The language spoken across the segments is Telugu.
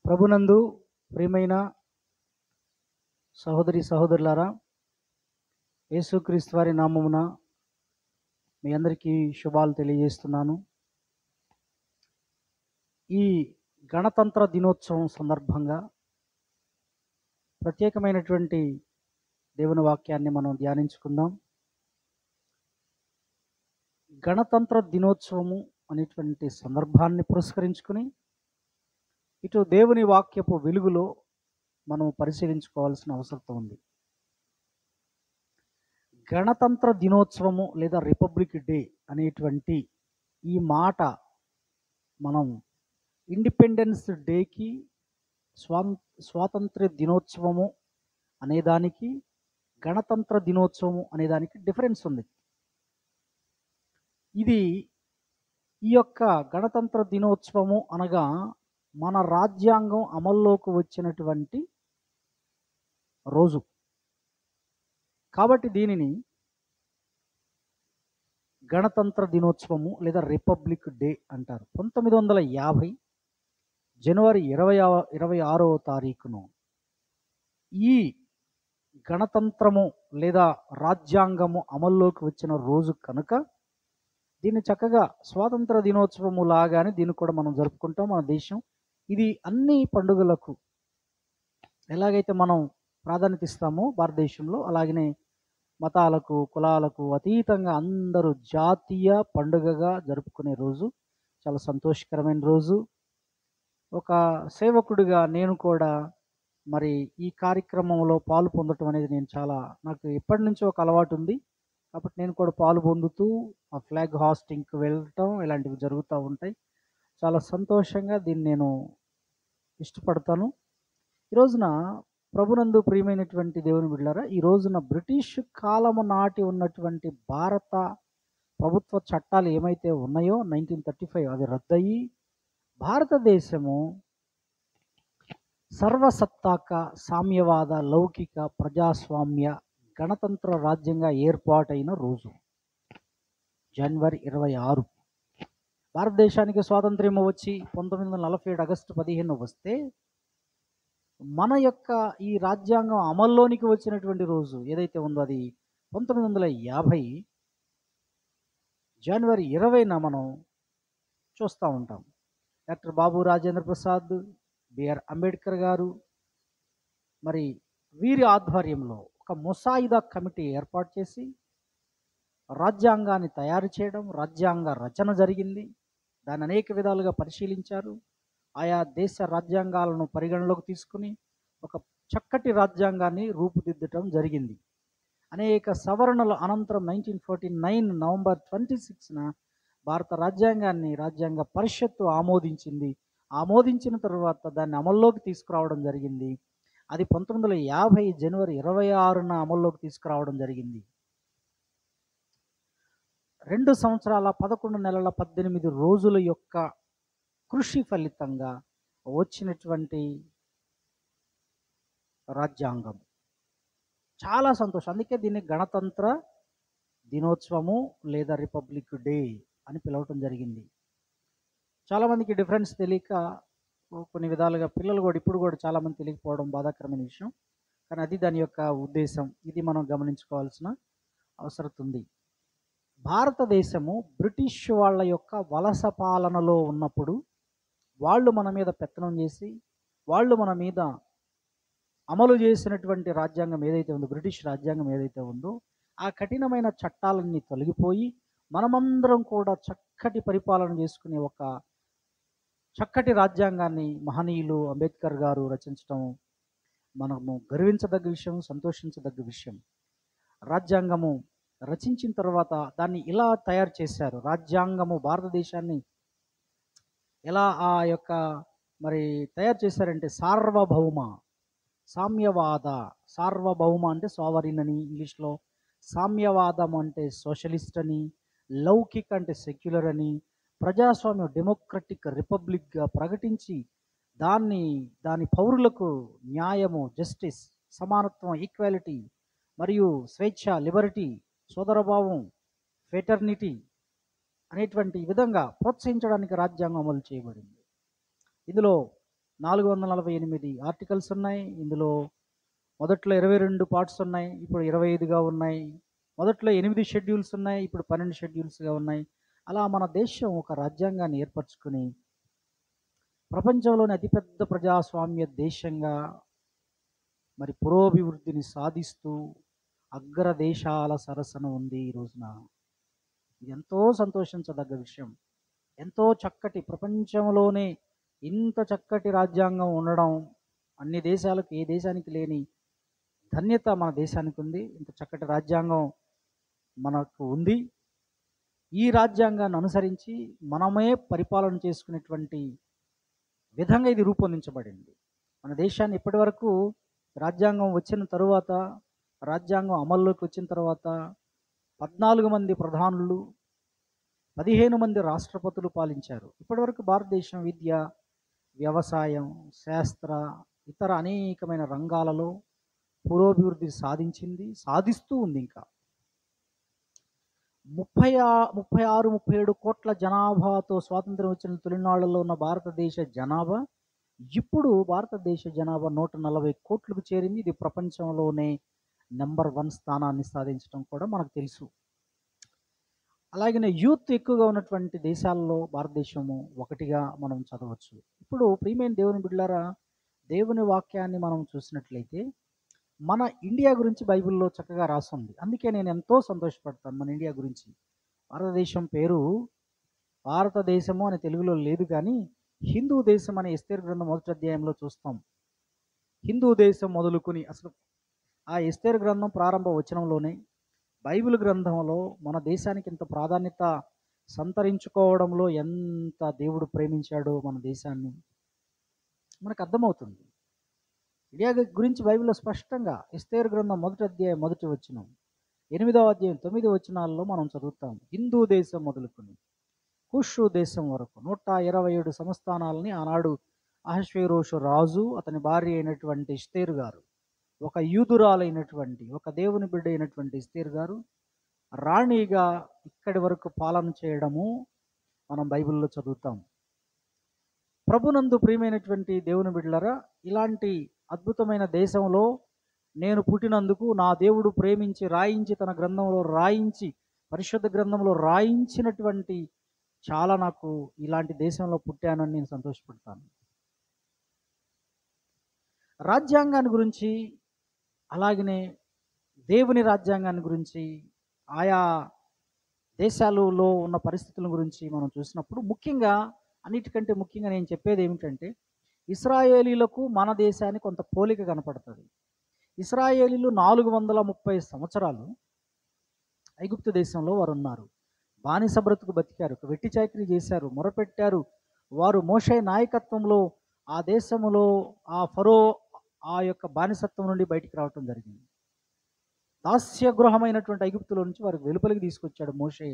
ప్రభునందు ప్రియమైన సహోదరి సహోదరులారా, యేసుక్రీస్తు వారి నామమున మీ అందరికీ శుభాలు తెలియజేస్తున్నాను. ఈ గణతంత్ర దినోత్సవం సందర్భంగా ప్రత్యేకమైనటువంటి దేవుని వాక్యాన్ని మనం ధ్యానించుకుందాం. గణతంత్ర దినోత్సవము అనేటువంటి సందర్భాన్ని పురస్కరించుకుని ఇటు దేవుని వాక్యపు వెలుగులో మనం పరిశీలించుకోవాల్సిన అవసరం ఉంది. గణతంత్ర దినోత్సవము లేదా రిపబ్లిక్ డే అనేటువంటి ఈ మాట మనం ఇండిపెండెన్స్ డేకి స్వాతంత్ర దినోత్సవము అనేదానికి గణతంత్ర దినోత్సవము అనేదానికి డిఫరెన్స్ ఉంది. ఇది ఈ యొక్క గణతంత్ర దినోత్సవము అనగా మన రాజ్యాంగం అమల్లోకి వచ్చినటువంటి రోజు కాబట్టి దీనిని గణతంత్ర దినోత్సవము లేదా రిపబ్లిక్ డే అంటారు. 1950 జనవరి 26వ తారీఖును ఈ గణతంత్రము లేదా రాజ్యాంగము అమల్లోకి వచ్చిన రోజు కనుక దీన్ని చక్కగా స్వాతంత్ర దినోత్సవము లాగానే దీన్ని కూడా మనం జరుపుకుంటాం. మన దేశం ఇది అన్ని పండుగలకు ఎలాగైతే మనం ప్రాధాన్యత ఇస్తామో భారతదేశంలో, అలాగనే మతాలకు కులాలకు అతీతంగా అందరూ జాతీయ పండుగగా జరుపుకునే రోజు. చాలా సంతోషకరమైన రోజు. ఒక సేవకుడిగా నేను కూడా మరి ఈ కార్యక్రమంలో పాలు పొందటం అనేది నాకు ఎప్పటి నుంచో ఒక అలవాటు ఉంది. కాబట్టి నేను కూడా పాలు పొందుతూ ఆ ఫ్లాగ్ హాస్టింగ్కి వెళ్ళటం ఇలాంటివి జరుగుతూ ఉంటాయి. చాలా సంతోషంగా దీన్ని నేను ఇష్టపడతాను. ఈ రోజున ప్రభునందు ప్రియమైనటువంటి దేవుని బిడ్డలారా, ఈ రోజున బ్రిటిష్ కాలము నాటి ఉన్నటువంటి భారత ప్రభుత్వ చట్టాలు ఏమైతే ఉన్నాయో 1935 అవి రద్దయి భారతదేశము సర్వసత్తాక సామ్యవాద లౌకిక ప్రజాస్వామ్య గణతంత్ర రాజ్యంగా ఏర్పాటైన రోజు జనవరి 26. భారతదేశానికి స్వాతంత్ర్యం వచ్చి 1947 ఆగస్టు 15 వస్తే మన యొక్క ఈ రాజ్యాంగం అమల్లోనికి వచ్చినటువంటి రోజు ఏదైతే ఉందో అది 1950 జనవరి 20న మనం చూస్తూ ఉంటాం. డాక్టర్ బాబు రాజేంద్ర ప్రసాద్, బిఆర్ అంబేద్కర్ గారు మరి వీరి ఆధ్వర్యంలో ఒక ముసాయిదా కమిటీ ఏర్పాటు చేసి రాజ్యాంగాన్ని తయారు చేయడం, రాజ్యాంగ రచన జరిగింది. దాన్ని అనేక విధాలుగా పరిశీలించారు. ఆయా దేశ రాజ్యాంగాలను పరిగణలోకి తీసుకుని ఒక చక్కటి రాజ్యాంగాన్ని రూపుదిద్దటం జరిగింది. అనేక సవరణల అనంతరం 1949 నవంబర్ 26న భారత రాజ్యాంగాన్ని రాజ్యాంగ పరిషత్తు ఆమోదించింది. ఆమోదించిన తర్వాత దాన్ని అమల్లోకి తీసుకురావడం జరిగింది. అది 1950 జనవరి 26న అమల్లోకి తీసుకురావడం జరిగింది. 2 సంవత్సరాల 11 నెలల 18 రోజుల యొక్క కృషి ఫలితంగా వచ్చినటువంటి రాజ్యాంగం. చాలా సంతోషం. అందుకే దీన్ని గణతంత్ర దినోత్సవము లేదా రిపబ్లిక్ డే అని పిలవటం జరిగింది. చాలామందికి డిఫరెన్స్ తెలియక కొన్ని విధాలుగా పిల్లలు కూడా ఇప్పుడు కూడా చాలామంది తెలియకపోవడం బాధాకరమైన విషయం. కానీ అది దాని యొక్క ఉద్దేశం. ఇది మనం గమనించుకోవాల్సిన అవసరం ఉంది. భారతదేశము బ్రిటిష్ వాళ్ళ యొక్క వలస పాలనలో ఉన్నప్పుడు వాళ్ళు మన మీద పెత్తనం చేసి వాళ్ళు మన మీద అమలు చేసినటువంటి రాజ్యాంగం ఏదైతే ఉందో, బ్రిటిష్ రాజ్యాంగం ఏదైతే ఉందో, ఆ కఠినమైన చట్టాలన్నీ తొలగిపోయి మనమందరం కూడా చక్కటి పరిపాలన చేసుకునే ఒక చక్కటి రాజ్యాంగాన్ని మహనీయులు అంబేద్కర్ గారు రచించడం మనము గర్వించదగ్గ విషయం, సంతోషించదగ్గ విషయం. రాజ్యాంగము రచించిన తర్వాత దాన్ని ఇలా తయారు చేశారు. రాజ్యాంగము భారతదేశాన్ని ఎలా ఆ యొక్క మరి తయారు చేశారంటే సార్వభౌమ, సామ్యవాద, సార్వభౌమ అంటే సావరిన్ అని ఇంగ్లీష్లో, సామ్యవాదం అంటే సోషలిస్ట్ అని, లౌకిక అంటే సెక్యులర్ అని, ప్రజాస్వామ్య డెమోక్రటిక్ రిపబ్లిక్గా ప్రకటించి దాని పౌరులకు న్యాయము, జస్టిస్, సమానత్వం, ఈక్వాలిటీ మరియు స్వేచ్ఛ, లిబర్టీ, సోదరభావం, ఫెటర్నిటీ అనేటువంటి విధంగా ప్రోత్సహించడానికి రాజ్యాంగం అమలు చేయబడింది. ఇందులో 448 ఆర్టికల్స్ ఉన్నాయి. ఇందులో మొదట్లో 22 పార్ట్స్ ఉన్నాయి, ఇప్పుడు 25గా ఉన్నాయి. మొదట్లో 8 షెడ్యూల్స్ ఉన్నాయి, ఇప్పుడు 12 షెడ్యూల్స్గా ఉన్నాయి. అలా మన దేశం ఒక రాజ్యాంగాన్ని ఏర్పరచుకుని ప్రపంచంలోని అతిపెద్ద ప్రజాస్వామ్య దేశంగా మరి పురోభివృద్ధిని సాధిస్తూ అగ్రదేశాల సరసన ఉంది ఈ రోజున. ఇది ఎంతో సంతోషించదగ్గ విషయం. ఎంతో చక్కటి, ప్రపంచంలోనే ఇంత చక్కటి రాజ్యాంగం ఉండడం అన్ని దేశాలకు, ఏ దేశానికి లేని ధన్యత మన దేశానికి ఉంది. ఇంత చక్కటి రాజ్యాంగం మనకు ఉంది. ఈ రాజ్యాంగాన్ని అనుసరించి మనమే పరిపాలన చేసుకునేటువంటి విధంగా ఇది రూపొందించబడింది. మన దేశాన్ని ఇప్పటి వరకు రాజ్యాంగం వచ్చిన తరువాత, రాజ్యాంగం అమల్లోకి వచ్చిన తర్వాత 14 మంది ప్రధానులు, 15 మంది రాష్ట్రపతులు పాలించారు. ఇప్పటివరకు భారతదేశం విద్య, వ్యవసాయం, శాస్త్ర, ఇతర అనేకమైన రంగాలలో పురోభివృద్ధి సాధించింది, సాధిస్తూ ఉంది. ఇంకా 36, 37 కోట్ల జనాభాతో స్వాతంత్రం వచ్చిన తొలినాళ్లలో ఉన్న భారతదేశ జనాభా ఇప్పుడు భారతదేశ జనాభా 140 కోట్లకు చేరింది. ఇది ప్రపంచంలోనే నెంబర్ 1 స్థానాన్ని సాధించడం కూడా మనకు తెలుసు. అలాగనే యూత్ ఎక్కువగా ఉన్నటువంటి దేశాల్లో భారతదేశము ఒకటిగా మనం చదవచ్చు. ఇప్పుడు ప్రియమైన దేవుని బిడ్డలారా, దేవుని వాక్యాన్ని మనం చూసినట్లయితే మన ఇండియా గురించి బైబిల్లో చక్కగా రాస్తుంది. అందుకే నేను ఎంతో సంతోషపడతాను మన ఇండియా గురించి. భారతదేశం పేరు భారతదేశము అని తెలుగులో లేదు, కానీ హిందూ దేశం అనే ఎస్తేరు గ్రంథం 1వ అధ్యాయంలో చూస్తాం. హిందూ దేశం మొదలుకొని అసలు ఆ ఎస్తేరు గ్రంథం ప్రారంభ వచనంలోనే బైబిల్ గ్రంథంలో మన దేశానికి ఇంత ప్రాధాన్యత సంతరించుకోవడంలో ఎంత దేవుడు ప్రేమించాడో మన దేశాన్ని మనకు అర్థమవుతుంది. ఇండియా గురించి బైబిల్లో స్పష్టంగా ఎస్తేరు గ్రంథం 1వ అధ్యాయం 1వ వచనం, 8వ అధ్యాయం 9 వచనాల్లో మనం చదువుతాం. హిందూ దేశం మొదలుకొని కుషు దేశం వరకు 127 సంస్థానాలని ఆనాడు అహష్వేరోషు రాజు, అతని భార్య అయినటువంటి ఎస్తేరు గారు, ఒక యూదురాలైనటువంటి, ఒక దేవుని బిడ్డ అయినటువంటి ఎస్తేరు గారు రాణిగా ఇక్కడి వరకు పాలన చేయడము మనం బైబిల్లో చదువుతాం. ప్రభునందు ప్రియమైనటువంటి దేవుని బిడ్డలారా, ఇలాంటి అద్భుతమైన దేశంలో నేను పుట్టినందుకు నా దేవుడు ప్రేమించి రాయించి, తన గ్రంథంలో రాయించి, పరిశుద్ధ గ్రంథంలో రాయించినటువంటి చాలా నాకు ఇలాంటి దేశంలో పుట్టానని నేను సంతోషపడతాను. రాజ్యాంగాన్ని గురించి, అలాగనే దేవుని రాజ్యాంగాన్ని గురించి, ఆయా దేశాలలో ఉన్న పరిస్థితుల గురించి మనం చూసినప్పుడు ముఖ్యంగా, అన్నిటికంటే ముఖ్యంగా నేను చెప్పేది ఏమిటంటే, ఇశ్రాయేలీలకు మన దేశానికి కొంత పోలిక కనపడుతుంది. ఇశ్రాయేలీలు 430 సంవత్సరాలు ఐగుప్తు దేశంలో వారు ఉన్నారు. బానిస బ్రతుకు బతికారు, వెట్టి చాకిరీ చేశారు, మొరపెట్టారు. వారు మోషే నాయకత్వంలో ఆ దేశంలో ఆ ఫరో ఆ యొక్క బానిసత్వం నుండి బయటికి రావటం జరిగింది. దాస్యగృహమైనటువంటి ఐగుప్తులో నుంచి వారికి వెలుపలికి తీసుకొచ్చాడు మోషే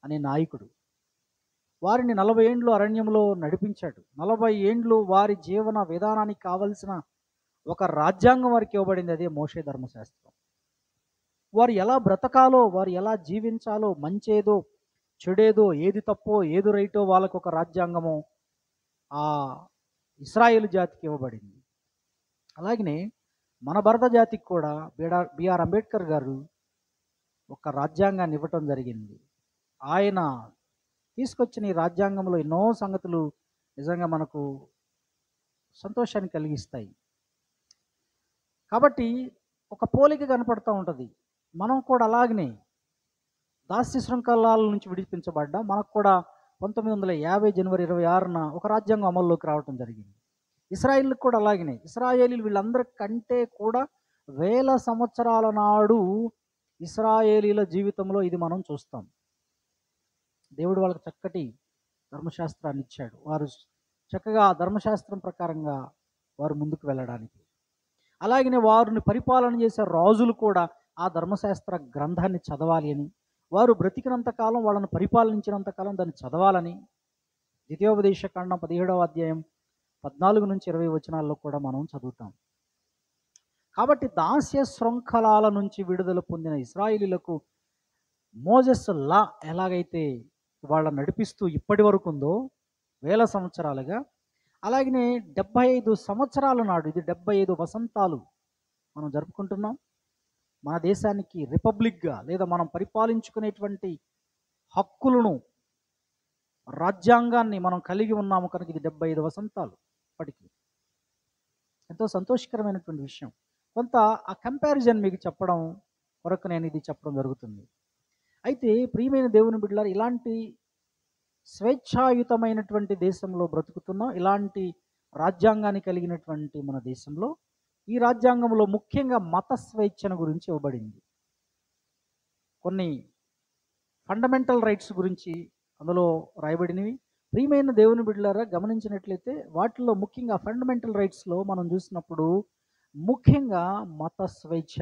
అనే నాయకుడు. వారిని 40 ఏండ్లు అరణ్యంలో నడిపించాడు. 40 ఏండ్లు వారి జీవన విధానానికి కావలసిన ఒక రాజ్యాంగం వారికి ఇవ్వబడింది, అదే మోషే ధర్మశాస్త్రం. వారు ఎలా బ్రతకాలో, వారు ఎలా జీవించాలో, మంచేదో చెడేదో, ఏది తప్పో ఏది రైటో వాళ్ళకు ఒక రాజ్యాంగము ఆ ఇశ్రాయేలు జాతికి ఇవ్వబడింది. అలాగనే మన భారత జాతికి కూడా బిఆర్ అంబేద్కర్ గారు ఒక రాజ్యాంగాన్ని ఇవ్వటం జరిగింది. ఆయన తీసుకొచ్చిన ఈ రాజ్యాంగంలో ఎన్నో సంగతులు నిజంగా మనకు సంతోషాన్ని కలిగిస్తాయి. కాబట్టి ఒక పోలిక కనపడుతూ ఉంటుంది. మనం కూడా అలాగనే దాస్య శృంఖలాల నుంచి విడిపించబడ్డా మనకు కూడా 1950 జనవరి 26న ఒక రాజ్యాంగం అమల్లోకి రావడం జరిగింది. ఇశ్రాయేలుకు కూడా అలాగనే. ఇశ్రాయేలీలు వీళ్ళందరికంటే కూడా వేల సంవత్సరాల నాడు ఇశ్రాయేలీల జీవితంలో ఇది మనం చూస్తాం. దేవుడు వాళ్ళకి చక్కటి ధర్మశాస్త్రాన్ని ఇచ్చాడు. వారు చక్కగా ధర్మశాస్త్రం ప్రకారంగా వారు ముందుకు వెళ్ళడానికి. అలాగనే వారిని పరిపాలన చేసే రాజులు కూడా ఆ ధర్మశాస్త్ర గ్రంథాన్ని చదవాలి అని, వారు బ్రతికినంతకాలం, వాళ్ళను పరిపాలించినంతకాలం దాన్ని చదవాలని ద్వితీయోపదేశకాండం 17వ అధ్యాయం 14 నుంచి 20 వచనాల్లో కూడా మనం చదువుతాం. కాబట్టి దాస్య శృంఖలాల నుంచి విడుదల పొందిన ఇశ్రాయేలీలకు మోజెస్ లా ఎలాగైతే వాళ్ళ నడిపిస్తూ ఇప్పటి వరకు ఉందో వేల సంవత్సరాలుగా, అలాగనే 75 సంవత్సరాల నాడు, ఇది 75 వసంతాలు మనం జరుపుకుంటున్నాం. మన దేశానికి రిపబ్లిక్గా లేదా మనం పరిపాలించుకునేటువంటి హక్కులను, రాజ్యాంగాన్ని మనం కలిగి ఉన్నాము కనుక ఇది 75 వసంతాలు. ఇప్పటికీ ఎంతో సంతోషకరమైనటువంటి విషయం. కొంత ఆ కంపారిజన్ మీకు చెప్పడం కొరకు నేను ఇది చెప్పడం జరుగుతుంది. అయితే ప్రియమైన దేవుని బిడ్డలారా, ఇలాంటి స్వేచ్ఛాయుతమైనటువంటి దేశంలో బ్రతుకుతున్నాం. ఇలాంటి రాజ్యాంగాన్ని కలిగినటువంటి మన దేశంలో, ఈ రాజ్యాంగంలో ముఖ్యంగా మత స్వేచ్ఛను గురించి ఇవ్వబడింది. కొన్ని ఫండమెంటల్ రైట్స్ గురించి అందులో రాయబడినవి. ప్రియమైన దేవుని బిడ్డలారా, గమనించినట్లయితే వాటిలో ముఖ్యంగా ఫండమెంటల్ రైట్స్లో మనం చూసినప్పుడు ముఖ్యంగా మత స్వేచ్ఛ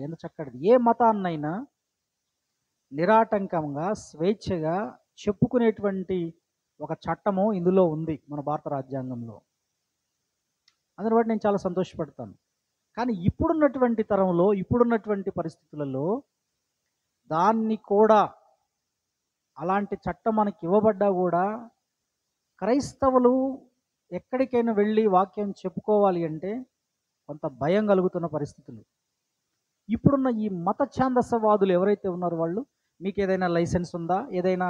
ఎంత చక్కటిది. ఏ మతాన్నైనా నిరాటంకంగా స్వేచ్ఛగా చెప్పుకునేటువంటి ఒక చట్టము ఇందులో ఉంది మన భారత రాజ్యాంగంలో. అందుని బట్టి నేను చాలా సంతోషపడతాను. కానీ ఇప్పుడున్నటువంటి తరంలో, ఇప్పుడున్నటువంటి పరిస్థితులలో దాన్ని కూడా, అలాంటి చట్టం మనకి ఇవ్వబడ్డా కూడా క్రైస్తవులు ఎక్కడికైనా వెళ్ళి వాక్యం చెప్పుకోవాలి అంటే కొంత భయం కలుగుతున్న పరిస్థితులు. ఇప్పుడున్న ఈ మత ఛాందసవాదులు ఎవరైతే ఉన్నారో వాళ్ళు, మీకు ఏదైనా లైసెన్స్ ఉందా, ఏదైనా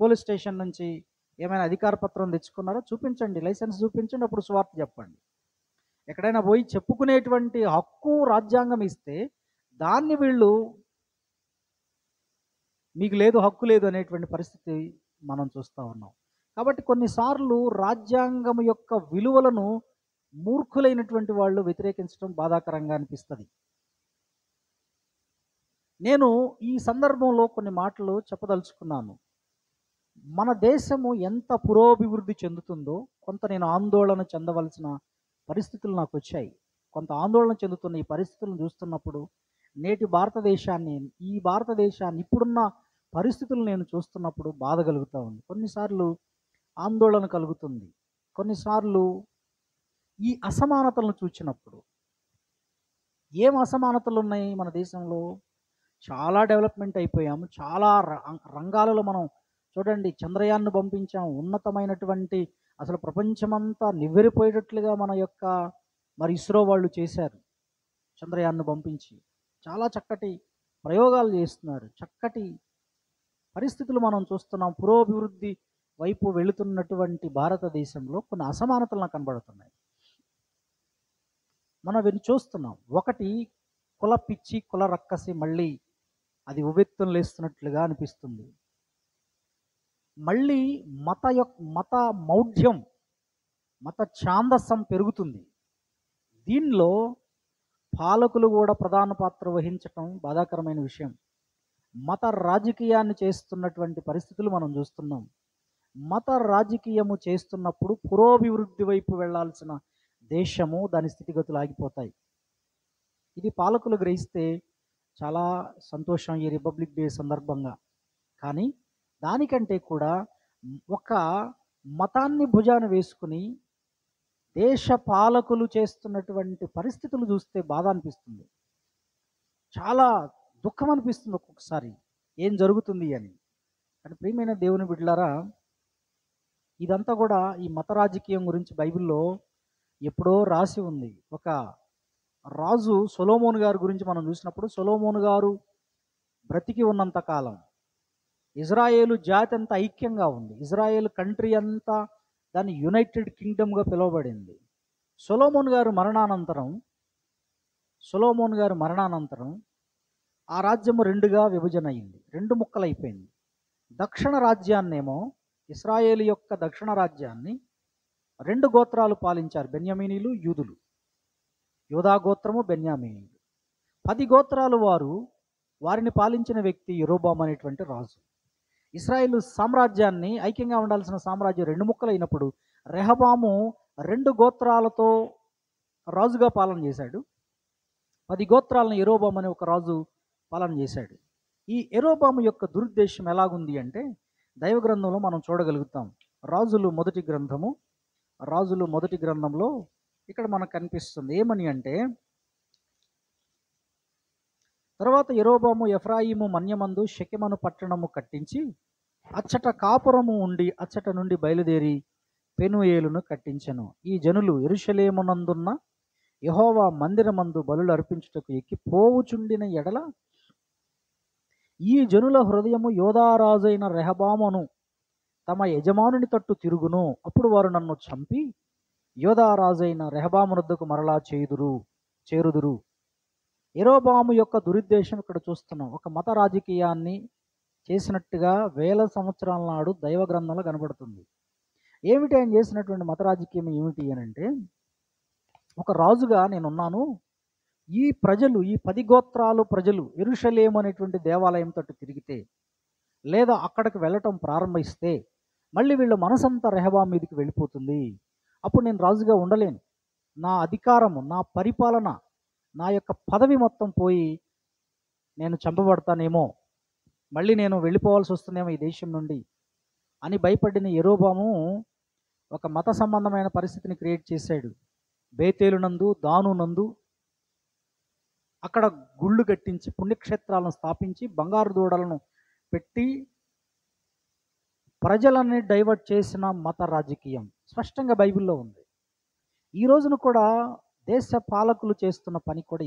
పోలీస్ స్టేషన్ నుంచి ఏమైనా అధికార పత్రం తెచ్చుకున్నారో చూపించండి, లైసెన్స్ చూపించండి, అప్పుడు స్వార్థ చెప్పండి. ఎక్కడైనా పోయి చెప్పుకునేటువంటి హక్కు రాజ్యాంగం ఇస్తే దాన్ని వీళ్ళు మీకు లేదు, హక్కు లేదు అనేటువంటి పరిస్థితి మనం చూస్తూ ఉన్నాం. కాబట్టి కొన్నిసార్లు రాజ్యాంగం యొక్క విలువలను మూర్ఖులైనటువంటి వాళ్ళు వ్యతిరేకించడం బాధాకరంగా అనిపిస్తుంది. నేను ఈ సందర్భంలో కొన్ని మాటలు చెప్పదలుచుకున్నాను. మన దేశము ఎంత పురోభివృద్ధి చెందుతుందో కొంత నేను ఆందోళన చెందవలసిన పరిస్థితులు నాకు వచ్చాయి. కొంత ఆందోళన చెందుతున్న ఈ పరిస్థితులను చూస్తున్నప్పుడు నేటి భారతదేశాన్ని, ఈ భారతదేశాన్ని ఇప్పుడున్న పరిస్థితులు నేను చూస్తున్నప్పుడు బాధ కలుగుతూ ఉంది. కొన్నిసార్లు ఆందోళన కలుగుతుంది. కొన్నిసార్లు ఈ అసమానతలను చూచినప్పుడు, ఏం అసమానతలు ఉన్నాయి మన దేశంలో? చాలా డెవలప్మెంట్ అయిపోయాము. చాలా రంగాలలో మనం చూడండి, చంద్రయాన్ను పంపించాం. ఉన్నతమైనటువంటి, అసలు ప్రపంచమంతా నివ్వెరపోయేటట్లుగా మన యొక్క ఇస్రో వాళ్ళు చేశారు. చంద్రయాన్ను పంపించి చాలా చక్కటి ప్రయోగాలు చేస్తున్నారు. చక్కటి పరిస్థితులు మనం చూస్తున్నాం. పురోభివృద్ధి వైపు వెళుతున్నటువంటి భారతదేశంలో కొన్ని అసమానతలు నాకు కనబడుతున్నాయి. మనం వీటిని చూస్తున్నాం. ఒకటి, కుల పిచ్చి, కుల రక్కసి మళ్ళీ అది ఉవ్వెత్తున లేస్తున్నట్లుగా అనిపిస్తుంది. మళ్ళీ మత మౌఢ్యం, మత ఛాందసం పెరుగుతుంది. దీనిలో పాలకులు కూడా ప్రధాన పాత్ర వహించటం బాధాకరమైన విషయం. మత రాజకీయాన్ని చేస్తున్నటువంటి పరిస్థితులు మనం చూస్తున్నాం. మత రాజకీయము చేస్తున్నప్పుడు పురోభివృద్ధి వైపు వెళ్లాల్సిన దేశము, దాని స్థితిగతులు ఆగిపోతాయి. ఇది పాలకులు గ్రహిస్తే చాలా సంతోషం ఈ రిపబ్లిక్ డే సందర్భంగా. కానీ దానికంటే కూడా ఒక మతాన్ని భుజాన వేసుకుని దేశ పాలకులు చేస్తున్నటువంటి పరిస్థితులు చూస్తే బాధ అనిపిస్తుంది. చాలా దుఃఖం అనిపిస్తుంది ఒక్కొక్కసారి, ఏం జరుగుతుంది అని. కానీ ప్రియమైన దేవుని బిడ్డలారా, ఇదంతా కూడా ఈ మత రాజకీయం గురించి బైబిల్లో ఎప్పుడో రాసి ఉంది. ఒక రాజు సొలొమోను గారి గురించి మనం చూసినప్పుడు, సొలొమోను గారు బ్రతికి ఉన్నంత కాలం ఇజ్రాయేలు జాతి అంతా ఐక్యంగా ఉంది. ఇజ్రాయేల్ కంట్రీ అంతా దాన్ని యునైటెడ్ కింగ్డమ్గా పిలువబడింది. సొలొమోను గారు మరణానంతరం ఆ రాజ్యము రెండుగా విభజన అయింది, రెండు ముక్కలైపోయింది. దక్షిణ రాజ్యాన్నేమో, ఇశ్రాయేలు యొక్క దక్షిణ రాజ్యాన్ని రెండు గోత్రాలు పాలించారు, బెన్యామీనీలు, యూదులు. యూదా గోత్రము, బెన్యామీనీలు. 10 గోత్రాలు వారిని పాలించిన వ్యక్తి యెరోబాము అనేటువంటి రాజు. ఇశ్రాయేలు సామ్రాజ్యాన్ని, ఐక్యంగా ఉండాల్సిన సామ్రాజ్యం రెండు ముక్కలైనప్పుడు రెహబాము 2 గోత్రాలతో రాజుగా పాలన చేశాడు. 10 గోత్రాలను యెరోబాము అనే ఒక రాజు పాలన చేశాడు. ఈ యెరోబాము యొక్క దురుద్దేశం ఎలాగుంది అంటే దైవ గ్రంథంలో మనం చూడగలుగుతాం. రాజులు మొదటి గ్రంథంలో ఇక్కడ మనకు కనిపిస్తుంది. ఏమని అంటే, తర్వాత యెరోబాము ఎఫ్రాయిము మన్యమందు షెకెమను పట్టణము కట్టించి అచ్చట కాపురము ఉండి అచ్చట నుండి బయలుదేరి పెనుయేలును కట్టించెను. ఈ జనులు యెరూషలేమునందున్న యెహోవా మందిరమందు బలులు అర్పించుటకు ఎక్కి పోవుచుండిన ఎడల ఈ జనుల హృదయము యోధారాజైన రెహబామును తమ యజమానుని తట్టు తిరుగును. అప్పుడు వారు నన్ను చంపి యోధారాజైన రెహబామునొద్దకు మరలా చేరుదురు. యెరోబాము యొక్క దురుద్దేశం ఇక్కడ చూస్తున్నాం. ఒక మత రాజకీయాన్ని చేసినట్టుగా వేల సంవత్సరాల నాడు దైవ గ్రంథంలో కనబడుతుంది. ఏమిటి ఆయన చేసినటువంటి మత రాజకీయం ఏమిటి అని అంటే, ఒక రాజుగా నేనున్నాను, ఈ ప్రజలు, ఈ 10 గోత్రాలు ప్రజలు యెరూషలేము అనేటువంటి దేవాలయం తట్టు తిరిగితే లేదా అక్కడికి వెళ్ళటం ప్రారంభిస్తే మళ్ళీ వీళ్ళ మనసంతా రెహబాం మీదకి వెళ్ళిపోతుంది. అప్పుడు నేను రాజుగా ఉండలేను. నా అధికారము, నా పరిపాలన, నా యొక్క పదవి మొత్తం పోయి నేను చంపబడతానేమో, మళ్ళీ నేను వెళ్ళిపోవాల్సి వస్తుందేమో ఈ దేశం నుండి అని భయపడిన యెరోబాము ఒక మత సంబంధమైన పరిస్థితిని క్రియేట్ చేశాడు. బేతేలునందు, దానునందు అక్కడ గుళ్ళు కట్టించి పుణ్యక్షేత్రాలను స్థాపించి బంగారు దూడలను పెట్టి ప్రజలని డైవర్ట్ చేసిన మత రాజకీయం స్పష్టంగా బైబిల్లో ఉంది. ఈ రోజున కూడా దేశ పాలకులు చేస్తున్న పని కూడా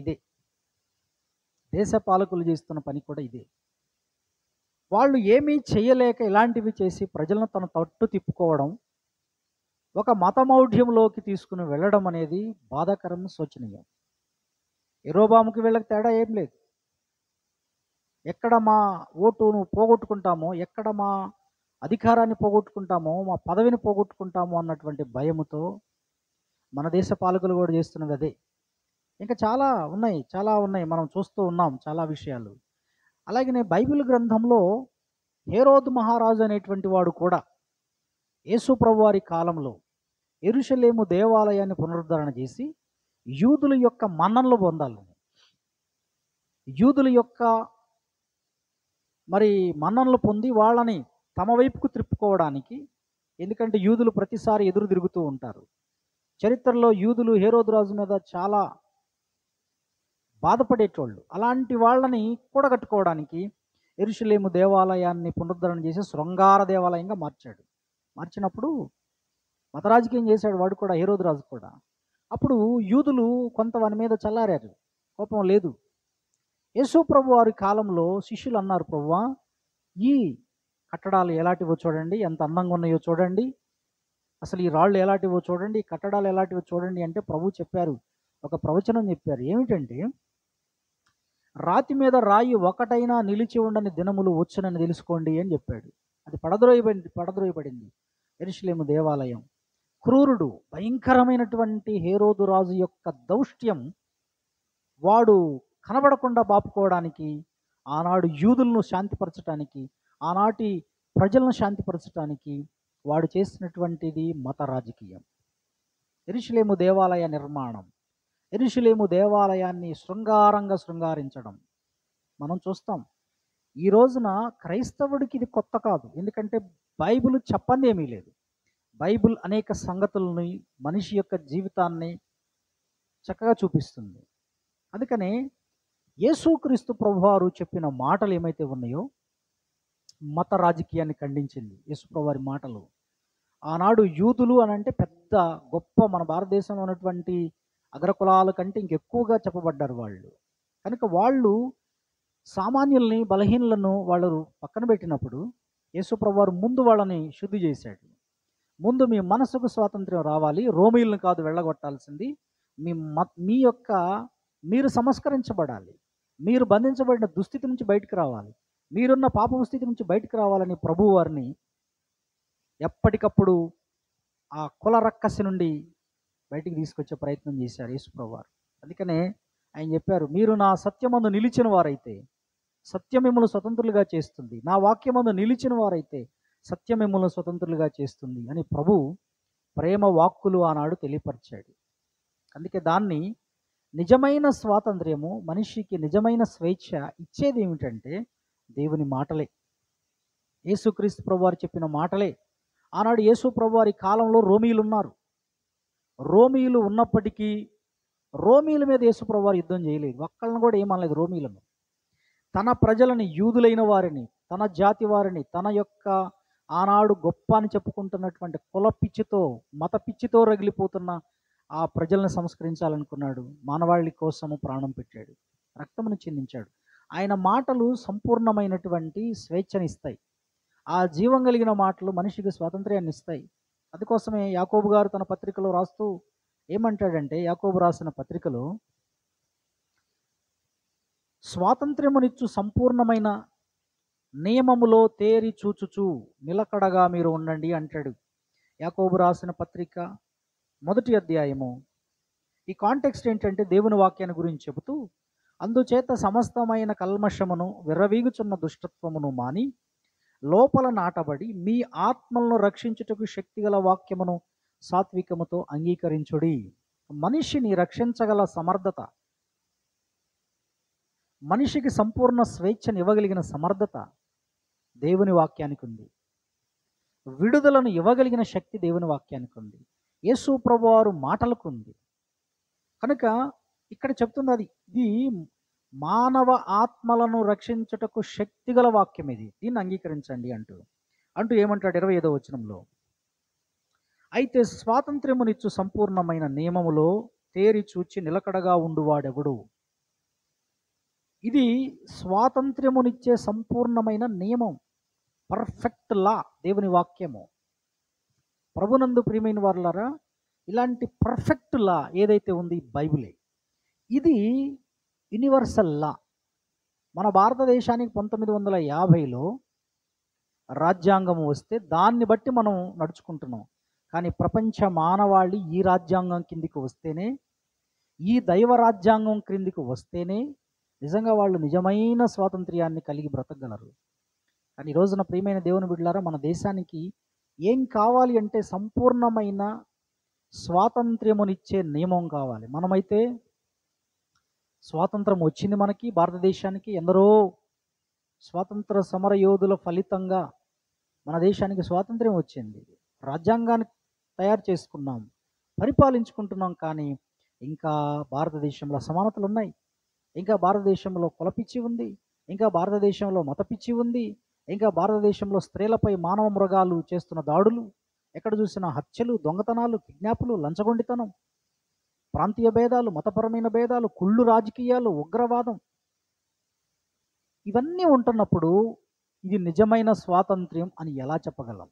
ఇదే. వాళ్ళు ఏమీ చేయలేక ఇలాంటివి చేసి ప్రజలను తన తట్టు తిప్పుకోవడం, ఒక మతమౌఢ్యంలోకి తీసుకుని వెళ్ళడం అనేది బాధాకరం, శోచనీయం. యెరోబాముకి వీళ్ళకి తేడా ఏం లేదు. ఎక్కడ మా ఓటును పోగొట్టుకుంటామో, ఎక్కడ మా అధికారాన్ని పోగొట్టుకుంటామో, మా పదవిని పోగొట్టుకుంటామో అన్నటువంటి భయముతో మన దేశ పాలకులు కూడా చేస్తున్నది అదే. ఇంకా చాలా ఉన్నాయి, మనం చూస్తూ ఉన్నాం చాలా విషయాలు. అలాగనే బైబిల్ గ్రంథంలో హేరోదు మహారాజు అనేటువంటి వాడు కూడా యేసు ప్రభువారి కాలంలో యెరూషలేము దేవాలయాన్ని పునరుద్ధరణ చేసి యూదుల యొక్క మన్ననలు పొందాలని, యూదుల యొక్క మన్ననలు పొంది వాళ్ళని తమ వైపుకు త్రిప్పుకోవడానికి, ఎందుకంటే యూదులు ప్రతిసారి ఎదురు తిరుగుతూ ఉంటారు. చరిత్రలో యూదులు హేరోదు రాజు మీద చాలా బాధపడేటోళ్ళు. అలాంటి వాళ్ళని కూడగట్టుకోవడానికి యెరూషలేము దేవాలయాన్ని పునరుద్ధరణ చేసి శృంగార దేవాలయంగా మార్చినప్పుడు మత రాజకీయం చేశాడు వాడు కూడా, హేరోదు రాజు కూడా. అప్పుడు యూదులు కొంత వాని మీద చల్లారారు, కోపం లేదు. యేసు ప్రభు వారి కాలంలో శిష్యులు అన్నారు, ప్రభువా ఈ కట్టడాలు ఎలాంటివో చూడండి, ఎంత అందంగా ఉన్నాయో చూడండి, అసలు ఈ రాళ్ళు ఎలాంటివో చూడండి, ఈ కట్టడాలు ఎలాంటివో చూడండి అంటే ప్రభు చెప్పారు, ఒక ప్రవచనం చెప్పారు. ఏమిటంటే, రాతి మీద రాయి ఒకటైనా నిలిచి ఉండని దినములు వచ్చునని తెలుసుకోండి అని చెప్పాడు. అది పడద్రోయబడింది యెరూషలేము దేవాలయం. క్రూరుడు, భయంకరమైనటువంటి హేరోదు రాజు యొక్క దౌష్ట్యం వాడు కనబడకుండా బాపుకోవడానికి, ఆనాడు యూదులను శాంతిపరచడానికి, ఆనాటి ప్రజలను శాంతిపరచడానికి వాడు చేసినటువంటిది మత రాజకీయం. యెరూషలేము దేవాలయ నిర్మాణం, యెరూషలేము దేవాలయాన్ని శృంగారించడం మనం చూస్తాం. ఈ రోజున క్రైస్తవుడికి ఇది కొత్త కాదు, ఎందుకంటే బైబిల్ చెప్పంది ఏమీ లేదు. బైబిల్ అనేక సంగతులని, మనిషి యొక్క జీవితాన్ని చక్కగా చూపిస్తుంది. అందుకనే యేసుక్రీస్తు ప్రభువారు చెప్పిన మాటలు ఏమైతే ఉన్నాయో, మత రాజకీయాన్ని ఖండించింది యేసు ప్రభువారి మాటలు. ఆనాడు యూదులు అని అంటే పెద్ద గొప్ప, మన భారతదేశంలో ఉన్నటువంటి అగ్రకులాల కంటే ఇంకెక్కువగా చెప్పబడ్డారు వాళ్ళు. కనుక వాళ్ళు సామాన్యుల్ని, బలహీనులను వాళ్ళు పక్కన పెట్టినప్పుడు యేసు ప్రభువారు ముందు వాళ్ళని శుద్ధి చేశాడు. ముందు మీ మనసుకు స్వాతంత్ర్యం రావాలి, రోమీలను కాదు వెళ్ళగొట్టాల్సింది, మీరు సంస్కరించబడాలి, మీరు బంధించబడిన దుస్థితి నుంచి బయటకు రావాలి, మీరున్న పాపపు స్థితి నుంచి బయటకు రావాలని ప్రభువు వారిని ఎప్పటికప్పుడు ఆ కుల రక్కసి నుండి బయటికి తీసుకొచ్చే ప్రయత్నం చేశారు యేసు ప్రభువారు. అందుకనే ఆయన చెప్పారు, మీరు నా సత్యమందు నిలిచిన వారైతే సత్యం మిమ్మల్ని స్వతంత్రులుగా చేస్తుంది, నా వాక్యమందు నిలిచిన వారైతే సత్యం మిమ్మల్ని స్వతంత్రులుగా చేస్తుంది అని ప్రభు ప్రేమ వాక్కులు ఆనాడు తెలియపరిచాడు. అందుకే దాన్ని నిజమైన స్వాతంత్ర్యము, మనిషికి నిజమైన స్వేచ్ఛ ఇచ్చేది ఏమిటంటే దేవుని మాటలే, యేసుక్రీస్తు ప్రభువారు చెప్పిన మాటలే. ఆనాడు యేసు ప్రభువారి కాలంలో రోమీలు ఉన్నారు. రోమీలు ఉన్నప్పటికీ రోమీల మీద యేసు ప్రభువారు యుద్ధం చేయలేదు, ఒక్కళ్ళని కూడా ఏమనలేదు. రోమీలను, తన ప్రజలని, యూదులైన వారిని, తన జాతి వారిని, తన యొక్క ఆనాడు గొప్ప అని చెప్పుకుంటున్నటువంటి కుల పిచ్చితో, మత పిచ్చితో రగిలిపోతున్న ఆ ప్రజలను సంస్కరించాలనుకున్నాడు. మానవాళి కోసము ప్రాణం పెట్టాడు, రక్తమును చిందించాడు. ఆయన మాటలు సంపూర్ణమైనటువంటి స్వేచ్ఛనిస్తాయి. ఆ జీవం కలిగిన మాటలు మనిషికి స్వాతంత్ర్యాన్ని ఇస్తాయి. అందుకోసమే యాకోబు గారు తన పత్రికలో రాస్తూ ఏమంటాడంటే, యాకోబు రాసిన పత్రికలో, స్వాతంత్ర్యమునిచ్చు సంపూర్ణమైన నియమములో తేరి చూచుచు నిలకడగా మీరు ఉండండి అంటాడు. యాకోబు రాసిన పత్రిక 1వ అధ్యాయము. ఈ కాంటెక్స్ట్ ఏంటంటే దేవుని వాక్యాన్ని గురించి చెబుతూ, అందుచేత సమస్తమైన కల్మషమును విర్రవీగుచున్న దుష్టత్వమును మాని లోపల నాటబడి మీ ఆత్మలను రక్షించుటకు శక్తిగల వాక్యమును సాత్వికముతో అంగీకరించుడి. మనిషిని రక్షించగల సమర్థత, మనిషికి సంపూర్ణ స్వేచ్ఛను ఇవ్వగలిగిన సమర్థత దేవుని వాక్యానికి ఉంది. విడుదలను ఇవ్వగలిగిన శక్తి దేవుని వాక్యానికి ఉంది. యేసు ప్రభువారు మాటలకు ఉంది. కనుక ఇక్కడ చెప్తుంది ఇది మానవ ఆత్మలను రక్షించుటకు శక్తిగల వాక్యం, ఇది, దీన్ని అంగీకరించండి అంటూ ఏమంటాడు 25వ వచనంలో, అయితే స్వాతంత్ర్యమునిచ్చు సంపూర్ణమైన నియమములో తేరి చూచి నిలకడగా ఉండువాడెవడు. ఇది స్వాతంత్ర్యమునిచ్చే సంపూర్ణమైన నియమం, పర్ఫెక్ట్ లా, దేవుని వాక్యము. ప్రభునందు ప్రియమైన వారులారా, ఇలాంటి పర్ఫెక్ట్ లా ఏదైతే ఉంది బైబిలే. ఇది యూనివర్సల్ లా. మన భారతదేశానికి 1950లో రాజ్యాంగం వస్తే దాన్ని బట్టి మనం నడుచుకుంటున్నాం. కానీ ప్రపంచ మానవాళి ఈ రాజ్యాంగం కిందికి వస్తేనే, ఈ దైవ రాజ్యాంగం క్రిందికి వస్తేనే నిజంగా వాళ్ళు నిజమైన స్వాతంత్ర్యాన్ని కలిగి బ్రతకగలరు. కానీ ఈ రోజున ప్రియమైన దేవుని బిడ్డలారా, మన దేశానికి ఏం కావాలి అంటే సంపూర్ణమైన స్వాతంత్ర్యమునిచ్చే నియమం కావాలి. మనమైతే స్వాతంత్రం వచ్చింది మనకి, భారతదేశానికి. ఎందరో స్వాతంత్ర సమర యోధుల ఫలితంగా మన దేశానికి స్వాతంత్ర్యం వచ్చింది. రాజ్యాంగాన్ని తయారు చేసుకున్నాం, పరిపాలించుకుంటున్నాం. కానీ ఇంకా భారతదేశంలో అసమానతలు ఉన్నాయి, ఇంకా భారతదేశంలో కులపిచ్చి ఉంది, ఇంకా భారతదేశంలో మతపిచ్చి ఉంది, ఇంకా భారతదేశంలో స్త్రీలపై మానవ మృగాలు చేస్తున్న దాడులు, ఎక్కడ చూసినా హత్యలు, దొంగతనాలు, కిడ్నాపులు, లంచగొండితనం, ప్రాంతీయ భేదాలు, మతపరమైన భేదాలు, కుళ్ళు రాజకీయాలు, ఉగ్రవాదం, ఇవన్నీ ఉంటున్నప్పుడు ఇది నిజమైన స్వాతంత్ర్యం అని ఎలా చెప్పగలం?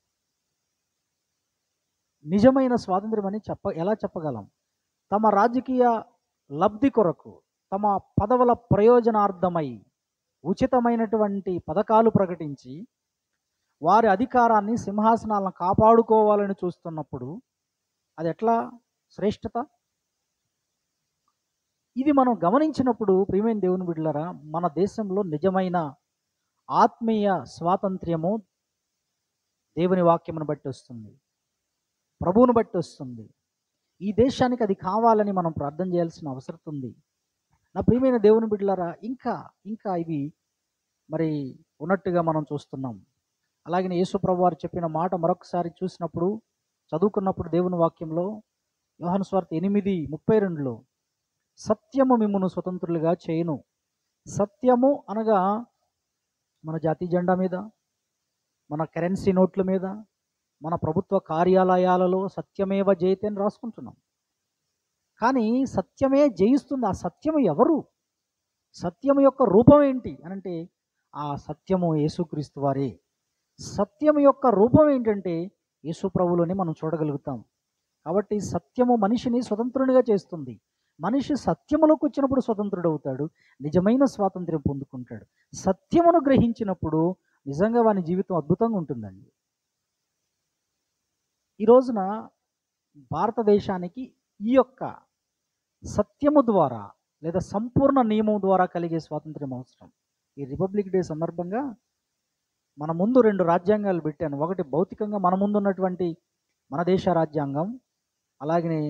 నిజమైన స్వాతంత్ర్యం అని ఎలా చెప్పగలం? తమ రాజకీయ లబ్ధి కొరకు, తమ పదవుల ప్రయోజనార్థమై ఉచితమైనటువంటి పథకాలు ప్రకటించి వారి అధికారాన్ని, సింహాసనాలను కాపాడుకోవాలని చూస్తున్నప్పుడు అది ఎట్లా శ్రేష్టత? ఇది మనం గమనించినప్పుడు ప్రియమైన దేవుని బిడ్డలారా, మన దేశంలో నిజమైన ఆత్మీయ స్వాతంత్ర్యము దేవుని వాక్యమును బట్టి వస్తుంది, ప్రభువును బట్టి వస్తుంది. ఈ దేశానికి అది కావాలని మనం ప్రార్థన చేయాల్సిన అవసరం ఉంది. నా ప్రియమైన దేవుని బిడ్డలారా, ఇంకా ఇవి మరి ఉన్నట్టుగా మనం చూస్తున్నాం. అలాగే యేసు ప్రభువు వారు చెప్పిన మాట మరొకసారి చూసినప్పుడు, చదువుకున్నప్పుడు దేవుని వాక్యంలో యోహాను సువార్త 8:32లో, సత్యము మిమ్మును స్వతంత్రులుగా చేయును. సత్యము అనగా మన జాతీయ జెండా మీద, మన కరెన్సీ నోట్ల మీద, మన ప్రభుత్వ కార్యాలయాలలో సత్యమేవ జయతే అని రాసుకుంటున్నాం. కానీ సత్యమే జయిస్తుంది. ఆ సత్యము ఎవరు? సత్యము యొక్క రూపం ఏంటి అనంటే ఆ సత్యము యేసుక్రీస్తు వారే. సత్యము యొక్క రూపం ఏంటంటే యేసు ప్రభువులోనే మనం చూడగలుగుతాం. కాబట్టి సత్యము మనిషిని స్వతంత్రునిగా చేస్తుంది. మనిషి సత్యములోకి వచ్చినప్పుడు స్వతంత్రుడు అవుతాడు, నిజమైన స్వాతంత్ర్యం పొందుకుంటాడు. సత్యమును గ్రహించినప్పుడు నిజంగా వాని జీవితం అద్భుతంగా ఉంటుందండి. ఈ రోజున భారతదేశానికి ఈ యొక్క సత్యము ద్వారా లేదా సంపూర్ణ నియమం ద్వారా కలిగే స్వాతంత్ర్యం అవసరం. ఈ రిపబ్లిక్ డే సందర్భంగా మన ముందు 2 రాజ్యాంగాలు పెట్టాను. ఒకటి భౌతికంగా మన ముందు ఉన్నటువంటి మన దేశ రాజ్యాంగం, అలాగనే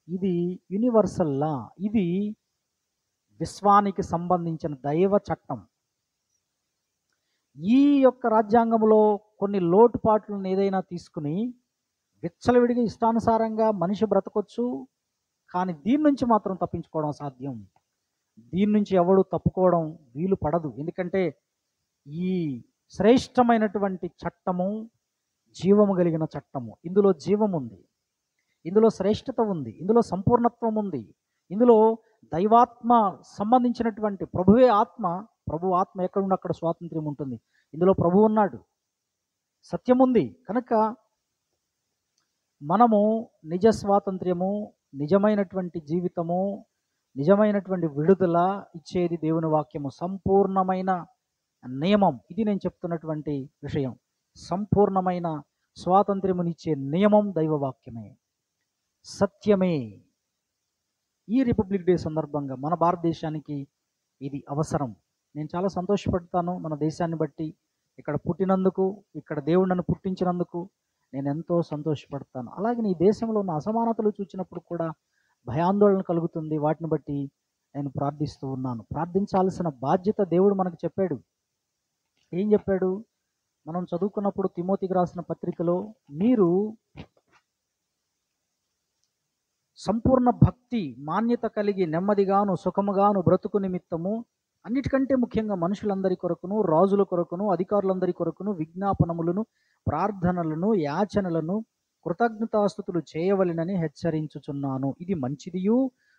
ఇది యూనివర్సల్ లా, ఇది విశ్వానికి సంబంధించిన దైవ చట్టం. ఈ యొక్క రాజ్యాంగంలో కొన్ని లోటుపాట్లను ఏదైనా తీసుకుని విచ్చలవిడిగా ఇష్టానుసారంగా మనిషి బ్రతకొచ్చు, కానీ దీని నుంచి మాత్రం తప్పించుకోవడం అసాధ్యం. దీని నుంచి ఎవడు తప్పుకోవడం వీలు పడదు. ఎందుకంటే ఈ శ్రేష్టమైనటువంటి చట్టము జీవము కలిగిన చట్టము. ఇందులో జీవం ఉంది, ఇందులో శ్రేష్టత ఉంది, ఇందులో సంపూర్ణత్వం ఉంది, ఇందులో దైవాత్మ సంబంధించినటువంటి ప్రభువే ఆత్మ. ప్రభు ఆత్మ ఎక్కడుండి అక్కడ స్వాతంత్ర్యం ఉంటుంది. ఇందులో ప్రభు ఉన్నాడు, సత్యం ఉంది. కనుక మనము నిజ స్వాతంత్ర్యము, నిజమైనటువంటి జీవితము, నిజమైనటువంటి విడుదల ఇచ్చేది దేవుని వాక్యము. సంపూర్ణమైన నియమం, ఇది నేను చెప్తున్నటువంటి విషయం. సంపూర్ణమైన స్వాతంత్ర్యమునిచ్చే నియమం దైవవాక్యమే, సత్యమే. ఈ రిపబ్లిక్ డే సందర్భంగా మన భారతదేశానికి ఇది అవసరం. నేను చాలా సంతోషపడతాను మన దేశాన్ని బట్టి. ఇక్కడ పుట్టినందుకు, ఇక్కడ దేవుడు నన్ను పుట్టించినందుకు నేను ఎంతో సంతోషపడతాను. అలాగే ఈ దేశంలో ఉన్న అసమానతలు చూసినప్పుడు కూడా భయాందోళన కలుగుతుంది. వాటిని బట్టి నేను ప్రార్థిస్తూ ఉన్నాను. ప్రార్థించాల్సిన బాధ్యత దేవుడు మనకు చెప్పాడు. ఏం చెప్పాడు? మనం చదువుకున్నప్పుడు తిమోతికి రాసిన పత్రికలో, మీరు సంపూర్ణ భక్తి మాన్యత కలిగి నెమ్మదిగాను సుఖముగాను బ్రతుకు నిమిత్తము, అన్నిటికంటే ముఖ్యంగా మనుషులందరి కొరకును, రాజుల కొరకును, అధికారులందరి కొరకును విజ్ఞాపనములను, ప్రార్థనలను, యాచనలను, కృతజ్ఞతాస్తుతులు చేయవలెనని హెచ్చరించుచున్నాను. ఇది మంచిదియు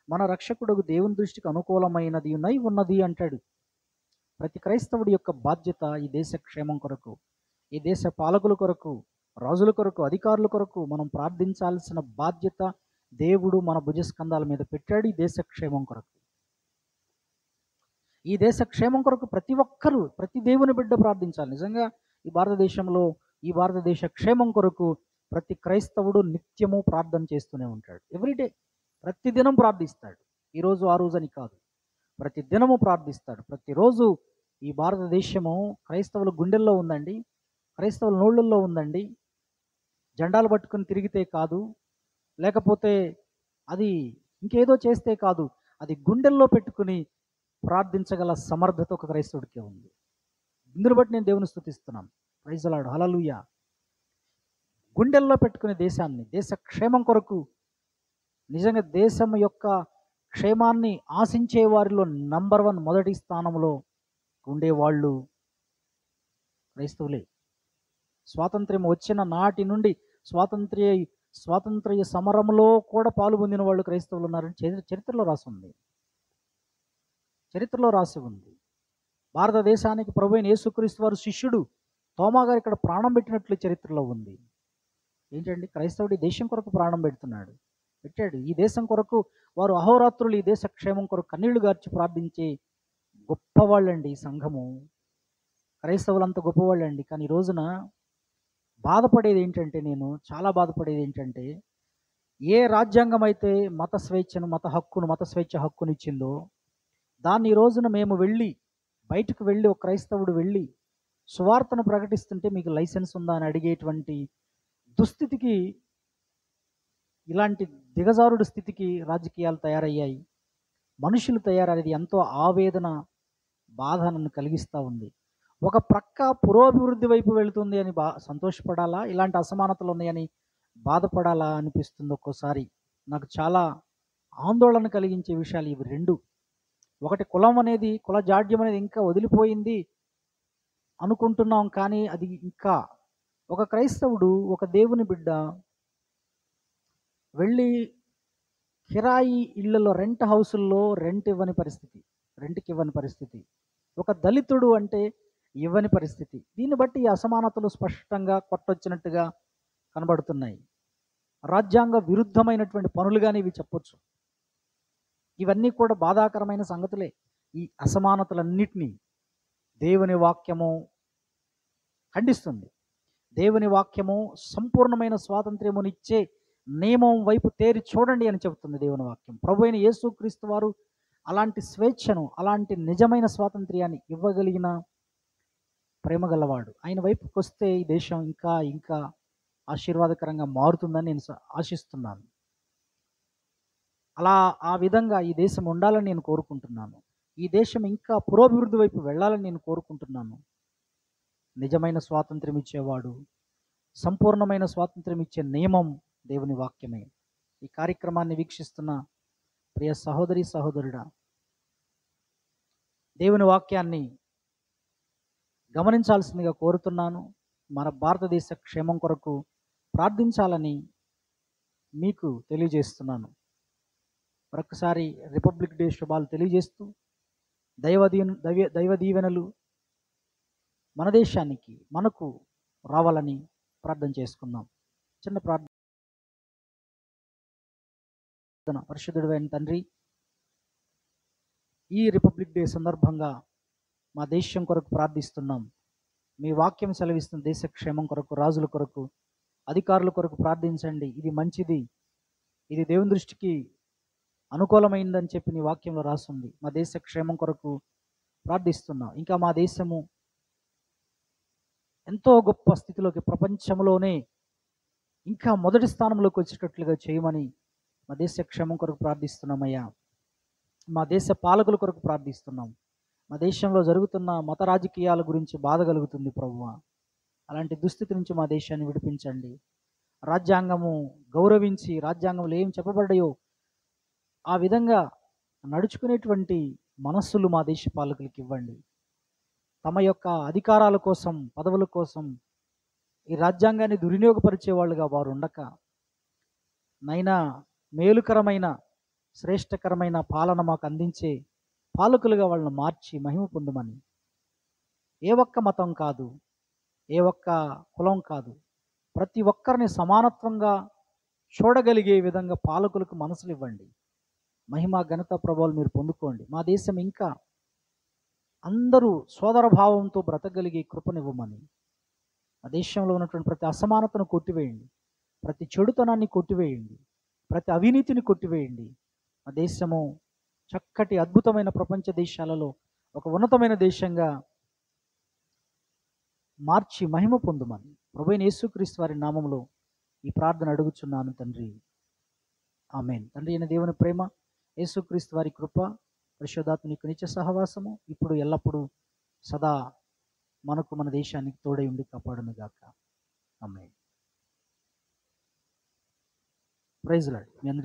మన రక్షకుడు దేవుని దృష్టికి అనుకూలమైనది ఉన్నది అంటాడు. ప్రతి క్రైస్తవుడి యొక్క బాధ్యత ఈ దేశ క్షేమం కొరకు, ఈ దేశ పాలకుల కొరకు, రాజుల కొరకు, అధికారుల కొరకు మనం ప్రార్థించాల్సిన బాధ్యత దేవుడు మన భుజస్కంధాల మీద పెట్టాడు. ఈ దేశ క్షేమం కొరకు, ఈ దేశ క్షేమం కొరకు ప్రతి ఒక్కరూ, ప్రతి దేవుని బిడ్డ ప్రార్థించాలి. నిజంగా ఈ భారతదేశంలో, ఈ భారతదేశ క్షేమం కొరకు ప్రతి క్రైస్తవుడు నిత్యము ప్రార్థన చేస్తూనే ఉంటాడు. ఎవ్రీడే, ప్రతిదినం ప్రార్థిస్తాడు. ఈరోజు ఆ రోజు అని కాదు, ప్రతి దినము ప్రార్థిస్తాడు. ప్రతిరోజు ఈ భారతదేశము క్రైస్తవుల గుండెల్లో ఉందండి, క్రైస్తవుల నోళ్ళల్లో ఉందండి. జెండాలు పట్టుకుని తిరిగితే కాదు, లేకపోతే అది ఇంకేదో చేస్తే కాదు, అది గుండెల్లో పెట్టుకుని ప్రార్థించగల సమర్థత ఒక క్రైస్తవుడికే ఉంది. ఇందును బట్టి నేను దేవుని స్తుతిస్తున్నాను. ప్రైజ్ ది లార్డ్, హల్లెలూయా. గుండెల్లో పెట్టుకునే దేశాన్ని, దేశ క్షేమం కొరకు, నిజంగా దేశం యొక్క క్షేమాన్ని ఆశించే వారిలో నంబర్ 1 మొదటి స్థానంలో ఉండేవాళ్ళు క్రైస్తవులే. స్వాతంత్ర్యం వచ్చిన నాటి నుండి స్వాతంత్ర్య సమరంలో కూడా పాలు పొందిన వాళ్ళు క్రైస్తవులు ఉన్నారని చరిత్రలో రాసి ఉంది. చరిత్రలో రాసి ఉంది. భారతదేశానికి ప్రభువైన యేసుక్రీస్తు వారు శిష్యుడు తోమా గారు ఇక్కడ ప్రాణం పెట్టినట్లు చరిత్రలో ఉంది. ఏంటండి, క్రైస్తవుడి దేశం కొరకు ప్రాణం పెట్టాడు. ఈ దేశం కొరకు వారు అహోరాత్రులు ఈ దేశ క్షేమం కొరకు కన్నీళ్లు గార్చి ప్రార్థించే గొప్పవాళ్ళండి ఈ సంఘము. క్రైస్తవులంతా గొప్పవాళ్ళండి. కానీ ఈ రోజున బాధపడేది ఏంటంటే, నేను చాలా బాధపడేది ఏంటంటే, ఏ రాజ్యాంగం అయితే మత స్వేచ్ఛ హక్కునిచ్చిందో దాన్ని ఈ రోజున మేము బయటకు వెళ్ళి ఒక క్రైస్తవుడు వెళ్ళి సువార్తను ప్రకటిస్తుంటే మీకు లైసెన్స్ ఉందా అని అడిగేటువంటి దుస్థితికి, ఇలాంటి దిగజారుడు స్థితికి రాజకీయాలు తయారయ్యాయి, మనుషులు తయారయ్యేది ఎంతో ఆవేదన, బాధ నన్ను కలిగిస్తూ ఉంది. ఒక ప్రక్క పురోభివృద్ధి వైపు వెళుతుంది అని సంతోషపడాలా, ఇలాంటి అసమానతలు ఉన్నాయని బాధపడాలా అనిపిస్తుంది ఒక్కోసారి. నాకు చాలా ఆందోళన కలిగించే విషయాలు ఇవి రెండు. ఒకటి, కుల జాడ్యం అనేది ఇంకా వదిలిపోయింది అనుకుంటున్నాం, కానీ అది ఇంకా ఒక క్రైస్తవుడు, ఒక దేవుని బిడ్డ వెళ్ళి కిరాయి ఇళ్లలో, రెంట్ హౌసుల్లో రెంట్కి ఇవ్వని పరిస్థితి, ఒక దళితుడు అంటే ఇవ్వని పరిస్థితి. దీన్ని బట్టి ఈ అసమానతలు స్పష్టంగా కొట్టొచ్చినట్టుగా కనబడుతున్నాయి. రాజ్యాంగ విరుద్ధమైనటువంటి పనులుగానే ఇవి చెప్పొచ్చు. ఇవన్నీ కూడా బాధాకరమైన సంగతులే. ఈ అసమానతలన్నిటినీ దేవుని వాక్యము ఖండిస్తుంది. దేవుని వాక్యము సంపూర్ణమైన స్వాతంత్ర్యమునిచ్చే నియమం వైపు తేరి చూడండి అని చెబుతుంది దేవుని వాక్యం. ప్రభువైన యేసుక్రీస్తు వారు అలాంటి స్వేచ్ఛను, అలాంటి నిజమైన స్వాతంత్ర్యాన్ని ఇవ్వగలిగిన ప్రేమగలవాడు. ఆయన వైపుకి వస్తే ఈ దేశం ఇంకా ఇంకా ఆశీర్వాదకరంగా మారుతుందని నేను ఆశిస్తున్నాను. ఆ విధంగా ఈ దేశం ఉండాలని నేను కోరుకుంటున్నాను. ఈ దేశం ఇంకా పురోభివృద్ధి వైపు వెళ్ళాలని నేను కోరుకుంటున్నాను. నిజమైన స్వాతంత్ర్యం ఇచ్చేవాడు, సంపూర్ణమైన స్వాతంత్ర్యం ఇచ్చే నియమం దేవుని వాక్యమే. ఈ కార్యక్రమాన్ని వీక్షిస్తున్న ప్రియ సహోదరుడా, దేవుని వాక్యాన్ని గమనించాల్సిందిగా కోరుతున్నాను. మన భారతదేశ క్షేమం కొరకు ప్రార్థించాలని మీకు తెలియజేస్తున్నాను. మరొకసారి రిపబ్లిక్ డే శుభాలు తెలియజేస్తూ దైవ దీవెనలు మన దేశానికి మనకు రావాలని ప్రార్థన చేసుకుందాం. చిన్న ప్రార్థన. పరిశుద్ధుడైన తండ్రి, ఈ రిపబ్లిక్ డే సందర్భంగా మా దేశం కొరకు ప్రార్థిస్తున్నాం. మీ వాక్యం సెలవిస్తున్న దేశ క్షేమం కొరకు, రాజుల కొరకు, అధికారుల కొరకు ప్రార్థించండి. ఇది మంచిది, ఇది దేవుని దృష్టికి అనుకూలమైందని చెప్పి నీ వాక్యంలో రాస్తుంది. మా దేశ క్షేమం కొరకు ప్రార్థిస్తున్నాం. ఇంకా మా దేశము ఎంతో గొప్ప స్థితిలోకి, ప్రపంచంలోనే ఇంకా మొదటి స్థానంలోకి వచ్చేటట్లుగా చేయమని మా దేశ క్షేమం కొరకు ప్రార్థిస్తున్నామయ్యా. మా దేశ పాలకుల కొరకు ప్రార్థిస్తున్నాం. మా దేశంలో జరుగుతున్న మత రాజకీయాల గురించి బాధ కలుగుతుంది ప్రభువా. అలాంటి దుస్థితి నుంచి మా దేశాన్ని విడిపించండి. రాజ్యాంగము గౌరవించి, రాజ్యాంగంలో ఏం చెప్పబడ్డాయో ఆ విధంగా నడుచుకునేటువంటి మనస్సులు మా దేశ పాలకులకి ఇవ్వండి. తమ యొక్క అధికారాల కోసం, పదవుల కోసం ఈ రాజ్యాంగాన్ని దుర్వినియోగపరిచే వాళ్ళుగా వారు ఉండక, నైనా మేలుకరమైన, శ్రేష్టకరమైన పాలన మాకు అందించే పాలకులుగా వాళ్ళని మార్చి మహిమ పొందమని, ఏ ఒక్క మతం కాదు, ఏ ఒక్క కులం కాదు, ప్రతి ఒక్కరిని సమానత్వంగా చూడగలిగే విధంగా పాలకులకు మనసులు ఇవ్వండి. మహిమ ఘనత ప్రభావాలు మీరు పొందుకోండి. మా దేశం ఇంకా అందరూ సోదర భావంతో బ్రతకగలిగే కృపనివ్వమని, మా దేశంలో ఉన్నటువంటి ప్రతి అసమానతను కొట్టివేయండి, ప్రతి చెడుతనాన్ని కొట్టివేయండి, ప్రతి అవినీతిని కొట్టివేయండి. మా దేశము చక్కటి అద్భుతమైన ప్రపంచ దేశాలలో ఒక ఉన్నతమైన దేశంగా మార్చి మహిమ పొందుమని ప్రభువైన యేసుక్రీస్తు వారి నామములో ఈ ప్రార్థన అడుగుచున్నాను తండ్రి. ఆమేన్. తండ్రి అయిన దేవుని ప్రేమ, యేసుక్రీస్తు వారి కృప, పరిశుద్ధాత్మని యొక్క నిత్య సహవాసము ఇప్పుడు ఎల్లప్పుడూ సదా మనకు, మన దేశానికి తోడై ఉండి కాపాడును గాక. ఆమేన్. Praise lord. మీ అందరికీ